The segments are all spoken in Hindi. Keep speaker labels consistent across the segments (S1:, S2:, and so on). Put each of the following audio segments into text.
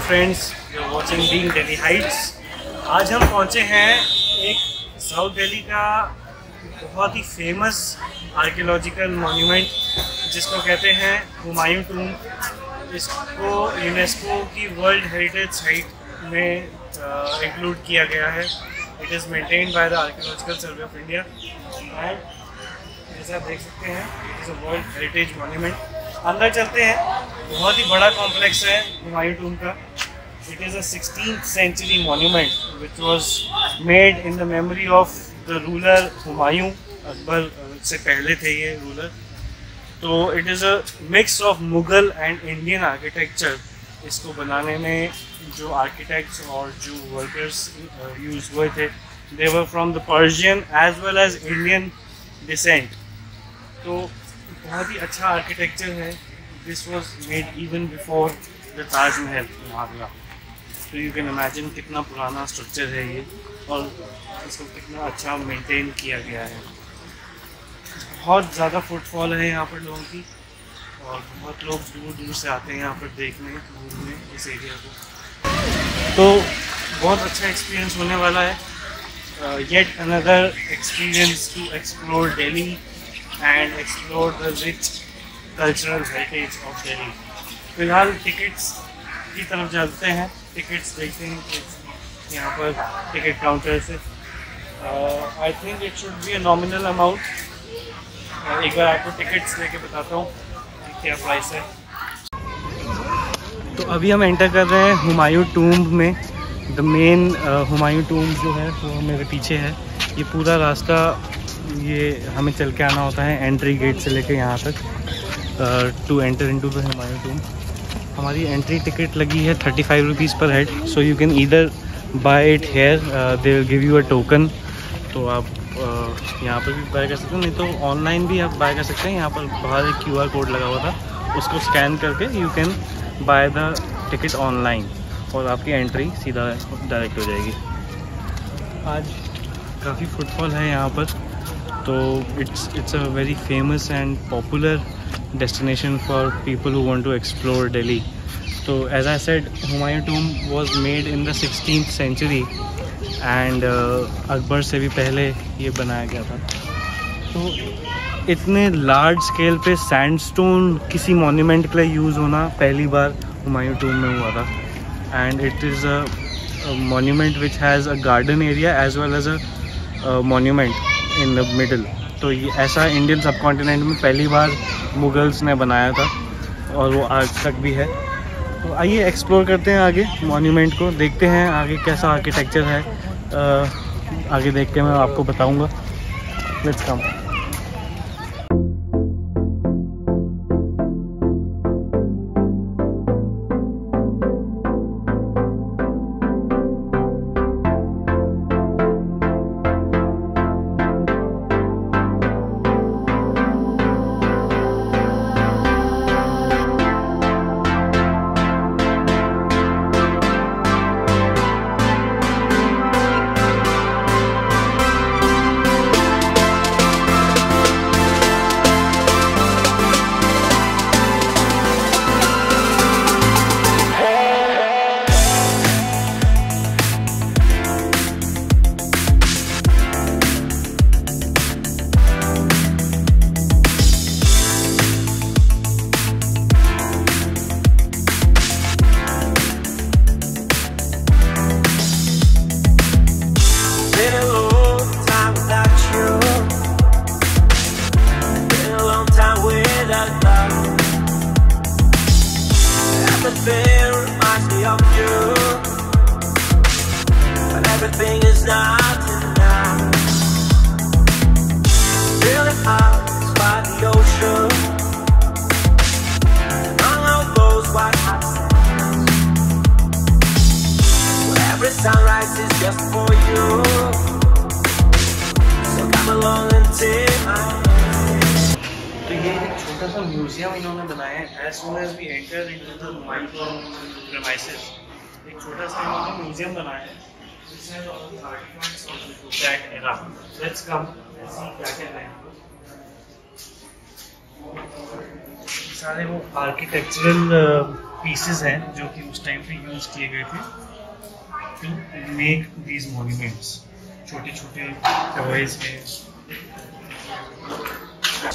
S1: Friends, you are watching being Delhi heights. आज हम पहुंचे हैं एक साउथ दिल्ली का बहुत ही फेमस आर्कियोलॉजिकल मॉन्यूमेंट जिसको कहते हैं हुमायूं टूम्ब। इसको यूनेस्को की वर्ल्ड हेरिटेज साइट में इंक्लूड किया गया है। It is maintained by the archaeological survey of India and जैसे आप देख सकते हैं it is a world heritage monument. अंदर चलते हैं, बहुत ही बड़ा कॉम्प्लेक्स है हुमायूं टूम्ब का। It is a 16th century monument which was made in the memory of the ruler Humayun. Akbar से पहले थे ये रूलर। तो it is a mix of Mughal and Indian architecture. इसको बनाने में जो आर्किटेक्ट्स और जो वर्कर्स यूज़ हुए थे they were from the Persian as well as Indian descent. तो बहुत ही अच्छा आर्किटेक्चर है। This was made even before the Taj Mahal in Agra. तो यू कैन इमेजिन कितना पुराना स्ट्रक्चर है ये और इसको कितना अच्छा मेंटेन किया गया है। बहुत ज़्यादा फुटफॉल है यहाँ पर लोगों की और बहुत लोग दूर दूर से आते हैं यहाँ पर देखने घूमने इस एरिया को। तो बहुत अच्छा एक्सपीरियंस होने वाला है। Yet another experience to explore Delhi and explore the rich cultural heritage of Delhi. फिलहाल टिकट्स की तरफ चलते हैं, टिकट्स देखते हैं यहाँ पर टिकट काउंटर से। I think it should be a nominal amount. एक बार आपको टिकट्स लेके बताता हूँ क्या प्राइस है। तो अभी हम एंटर कर रहे हैं हुमायूं टूम्ब में। द मेन हुमायूं टूम्ब जो है वो मेरे पीछे है। ये पूरा रास्ता ये हमें चल के आना होता है एंट्री गेट से लेके यहाँ तक to enter into the Humayun tomb. हमारी एंट्री टिकट लगी है 35 rupees per head. So you can either buy it here, they will give you a token. तो आप यहाँ पर भी बाय कर सकते हो, नहीं तो ऑनलाइन भी आप बाय कर सकते हैं। यहाँ पर बाहर एक QR कोड लगा हुआ था, उसको स्कैन करके you can by the ticket online और आपकी एंट्री सीधा डायरेक्ट हो जाएगी। आज काफ़ी फुटफॉल है यहाँ पर। तो it's a very famous and popular destination for people who want to explore Delhi. So as I said, Humayun tomb was made in the 16th century and Akbar से भी पहले ये बनाया गया था। तो इतने लार्ज स्केल पे सैंडस्टोन किसी मॉन्यूमेंट के लिए यूज़ होना पहली बार हुमायूं टूम्ब में हुआ था। And it is a monument which has a garden area as well as a monument in the middle. तो ये ऐसा इंडियन सब कॉन्टिनेंट में पहली बार मुगल्स ने बनाया था और वो आज तक भी है। तो आइए एक्सप्लोर करते हैं आगे मॉन्यूमेंट को, देखते हैं आगे कैसा आर्किटेक्चर है। आगे देख के मैं आपको बताऊंगा। Let's come.
S2: Everything reminds me of you, but everything is not enough. Feeling out by the ocean, among all those white hot sands, where every sunrise is just for you. So come along and take my hand.
S1: तो ये एक छोटा सा म्यूजियम इन्होंने बनाया है। As soon as we enter into the Humayun tomb premises, एक छोटा सा इन्होंने म्यूजियम बनाया है जिसमें all the artifacts of that era. Let's come and see क्या क्या है। सारे वो आर्किटेक्चरल पीसेस हैं जो कि उस टाइम पे यूज़ किए गए थे टू मेक दीज मॉन्यूमेंट्स। छोटे छोटे टॉयज हैं।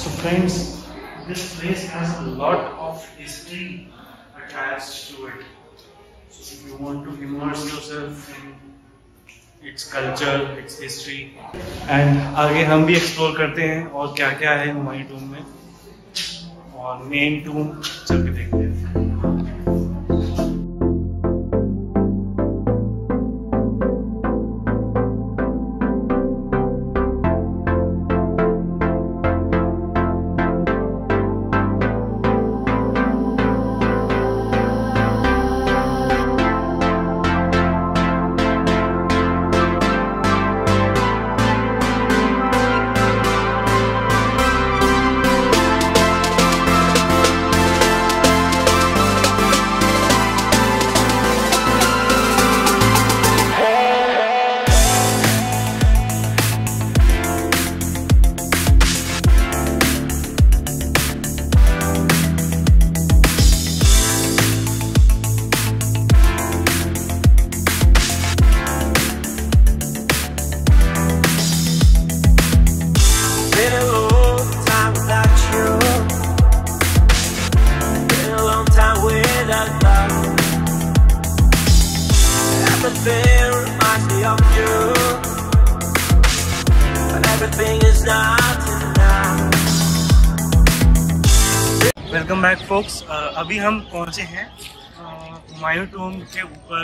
S1: So friends, this place has a lot of history attached to it. So if you want to immerse yourself in its culture, its history, and आगे हम भी एक्सप्लोर करते हैं और क्या क्या है हुमायूं टूम में, और मेन टूम चल के देखते हैं।
S2: Everything reminds me of you, but everything is not enough.
S1: Welcome back folks. अभी हम पहुंचे हैं हुमायूं टूम के ऊपर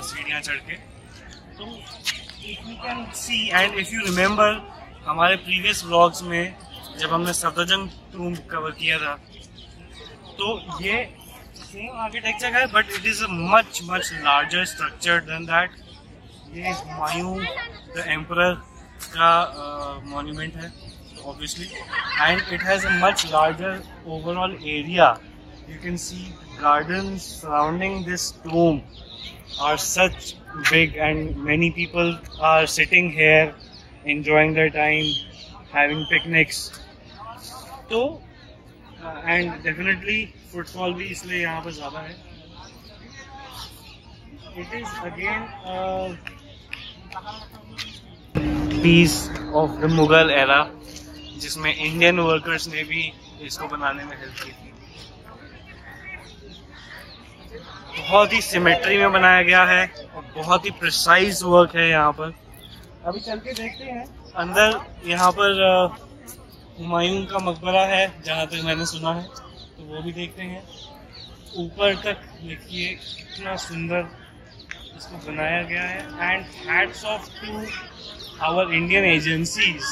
S1: सीढ़ियाँ चढ़ के। तो if you can see and if you remember हमारे प्रीवियस व्लॉग्स में जब हमने सफदरजंग टूम कवर किया था, तो ये सेम आर्किटेक्चर है but it is a much larger structure than that. ये हुमायूं द एम्परर का मॉन्यूमेंट है obviously, and it has a much larger overall area. You can see gardens surrounding this tomb are such big, and many people are sitting here enjoying their time, having picnics. So and definitely footfall भी इसलिए यहाँ पर ज़्यादा है। It is again a piece of the Mughal era, जिसमें इंडियन वर्कर्स ने भी इसको बनाने में हेल्प की थी। बहुत ही सिमेट्री में बनाया गया है और बहुत ही प्रिसाइज वर्क है यहाँ पर। अभी चल के देखते हैं अंदर। यहाँ पर हुमायूं का मकबरा है जहाँ तक मैंने सुना है, तो वो भी देखते हैं। ऊपर तक देखिए कितना सुंदर इसको बनाया गया है। And hats off to our Indian agencies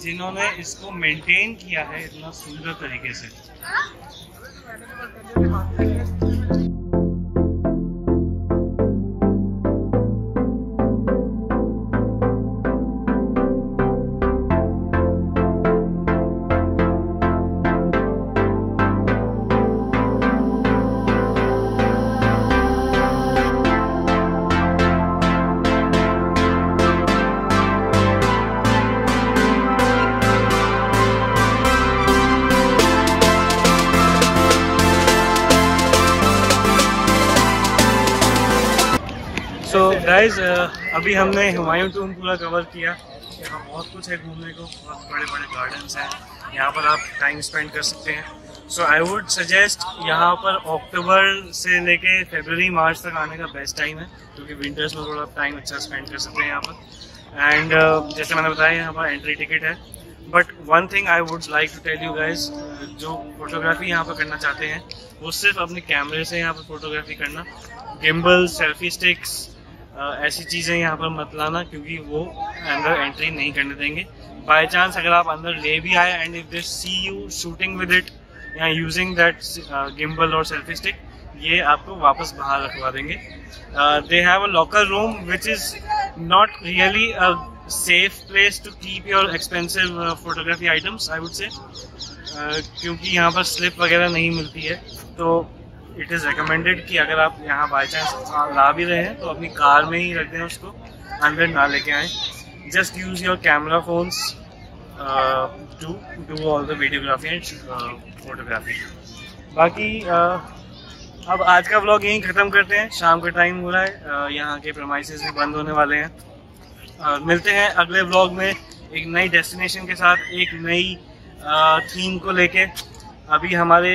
S1: जिन्होंने इसको मेंटेन किया है इतना सुंदर तरीके से। तो गाइज अभी हमने हुमायूं टूम पूरा कवर किया। यहाँ बहुत कुछ है घूमने को, बहुत बड़े बड़े गार्डन्स हैं, यहाँ पर आप टाइम स्पेंड कर सकते हैं। सो आई वुड सजेस्ट यहाँ पर अक्टूबर से लेके फरवरी मार्च तक आने का बेस्ट टाइम है, क्योंकि विंटर्स में थोड़ा टाइम अच्छा स्पेंड कर सकते हैं यहाँ पर। एंड जैसे मैंने बताया यहाँ पर एंट्री टिकट है। But one thing I would like to tell you guys, जो फोटोग्राफी यहाँ पर करना चाहते हैं वो सिर्फ अपने कैमरे से यहाँ पर फोटोग्राफी करना। गिम्बल, सेल्फी स्टिक्स, ऐसी चीज़ें यहाँ पर मत लाना, क्योंकि वो अंदर एंट्री नहीं करने देंगे। बाय चांस अगर आप अंदर ले भी आए and if they see you shooting with it या यूजिंग दैट गिम्बल और सेल्फी स्टिक, ये आपको वापस बाहर रखवा देंगे। They have a locker room which is not really a safe place to keep your expensive photography items, I would say, क्योंकि यहाँ पर स्लिप वगैरह नहीं मिलती है। तो इट इज़ रिकमेंडेड कि अगर आप यहाँ बाई चांस ला भी रहे हैं तो अपनी कार में ही रख दें, उसको अंदर ना लेके आएँ। Just use your camera phones to do all the videography and photography. बाकी अब आज का व्लॉग यहीं ख़त्म करते हैं। शाम का टाइम हो रहा है, यहाँ के प्रेमाइसेस भी बंद होने वाले हैं। मिलते हैं अगले व्लॉग में एक नई डेस्टिनेशन के साथ, एक नई थीम को लेके। अभी हमारे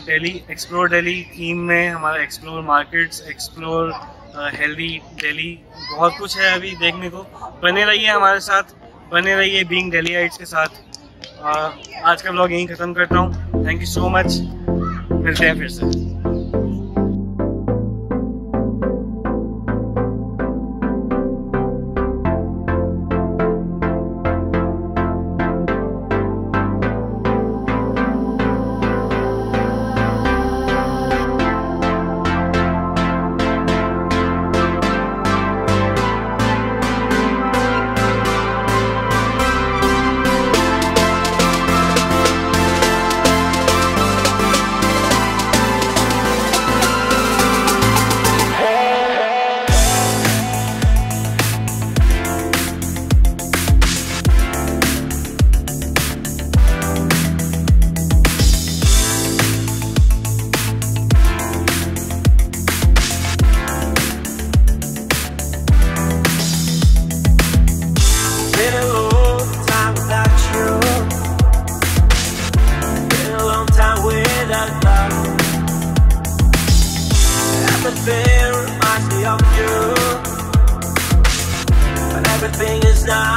S1: दिल्ली एक्सप्लोर दिल्ली थीम में हमारा explore markets, explore healthy Delhi, बहुत कुछ है अभी देखने को। बने रहिए हमारे साथ, बने रहिए बीइंग दिल्लीइट्स के साथ। आज का व्लॉग यहीं ख़त्म करता हूँ। थैंक यू सो मच, मिलते हैं फिर से। Everything reminds me of you, but everything is not